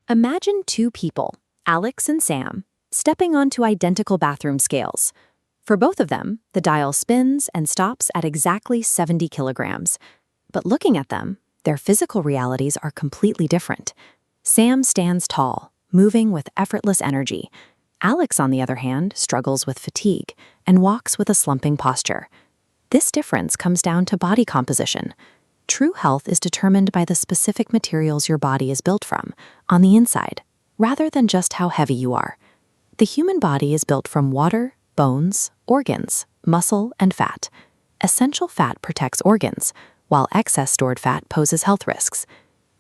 Imagine two people, Alex and Sam, stepping onto identical bathroom scales. For both of them, the dial spins and stops at exactly 70 kilograms. But looking at them, their physical realities are completely different. Sam stands tall, moving with effortless energy. Alex, on the other hand, struggles with fatigue and walks with a slumping posture. This difference comes down to body composition. True health is determined by the specific materials your body is built from, on the inside, rather than just how heavy you are. The human body is built from water, bones, organs, muscle, and fat. Essential fat protects organs, while excess stored fat poses health risks.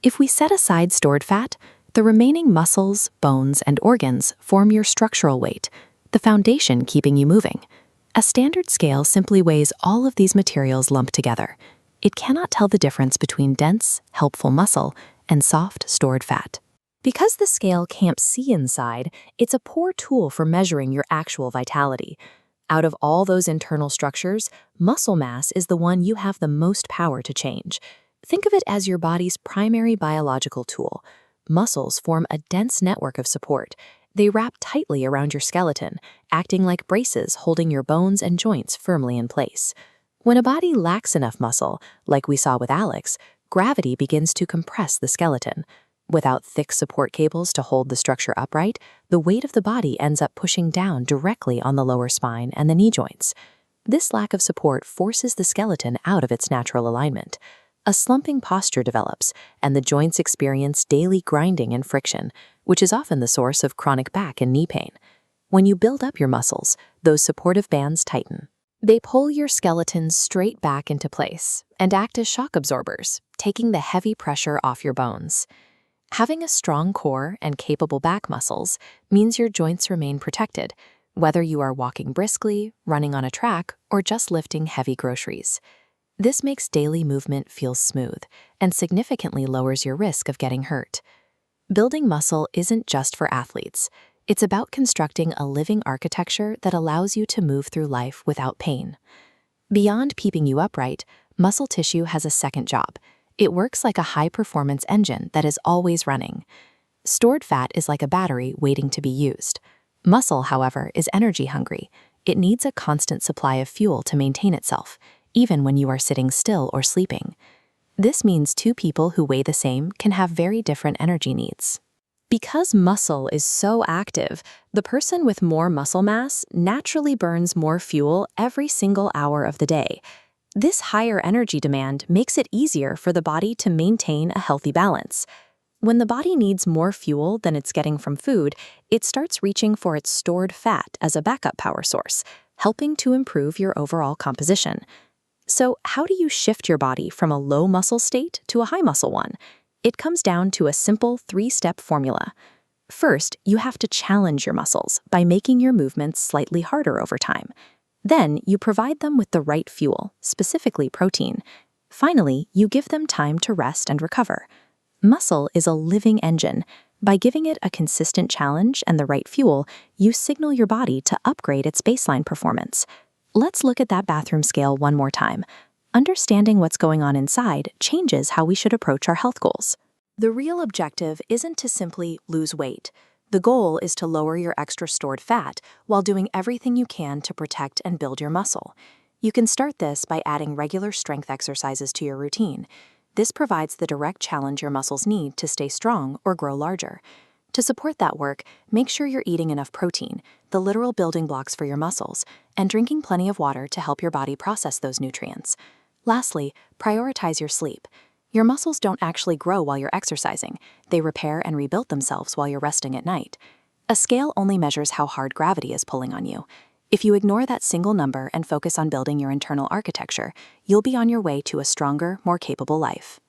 If we set aside stored fat, the remaining muscles, bones, and organs form your structural weight, the foundation keeping you moving. A standard scale simply weighs all of these materials lumped together. It cannot tell the difference between dense, helpful muscle and soft, stored fat. Because the scale can't see inside, it's a poor tool for measuring your actual vitality. Out of all those internal structures, muscle mass is the one you have the most power to change. Think of it as your body's primary biological tool. Muscles form a dense network of support. They wrap tightly around your skeleton, acting like braces holding your bones and joints firmly in place. When a body lacks enough muscle, like we saw with Alex, gravity begins to compress the skeleton. Without thick support cables to hold the structure upright, the weight of the body ends up pushing down directly on the lower spine and the knee joints. This lack of support forces the skeleton out of its natural alignment. A slumping posture develops, and the joints experience daily grinding and friction, which is often the source of chronic back and knee pain. When you build up your muscles, those supportive bands tighten. They pull your skeleton straight back into place and act as shock absorbers, taking the heavy pressure off your bones. Having a strong core and capable back muscles means your joints remain protected, whether you are walking briskly, running on a track, or just lifting heavy groceries. This makes daily movement feel smooth and significantly lowers your risk of getting hurt. Building muscle isn't just for athletes. It's about constructing a living architecture that allows you to move through life without pain. Beyond keeping you upright, muscle tissue has a second job. It works like a high-performance engine that is always running. Stored fat is like a battery waiting to be used. Muscle, however, is energy-hungry. It needs a constant supply of fuel to maintain itself, even when you are sitting still or sleeping. This means two people who weigh the same can have very different energy needs. Because muscle is so active, the person with more muscle mass naturally burns more fuel every single hour of the day. This higher energy demand makes it easier for the body to maintain a healthy balance. When the body needs more fuel than it's getting from food, it starts reaching for its stored fat as a backup power source, helping to improve your overall composition. So, how do you shift your body from a low muscle state to a high muscle one? It comes down to a simple 3-step formula. First, you have to challenge your muscles by making your movements slightly harder over time. Then, you provide them with the right fuel, specifically protein. Finally, you give them time to rest and recover. Muscle is a living engine. By giving it a consistent challenge and the right fuel, you signal your body to upgrade its baseline performance. Let's look at that bathroom scale one more time. Understanding what's going on inside changes how we should approach our health goals. The real objective isn't to simply lose weight. The goal is to lower your extra stored fat while doing everything you can to protect and build your muscle. You can start this by adding regular strength exercises to your routine. This provides the direct challenge your muscles need to stay strong or grow larger. To support that work, make sure you're eating enough protein, the literal building blocks for your muscles, and drinking plenty of water to help your body process those nutrients. Lastly, prioritize your sleep. Your muscles don't actually grow while you're exercising. They repair and rebuild themselves while you're resting at night. A scale only measures how hard gravity is pulling on you. If you ignore that single number and focus on building your internal architecture, you'll be on your way to a stronger, more capable life.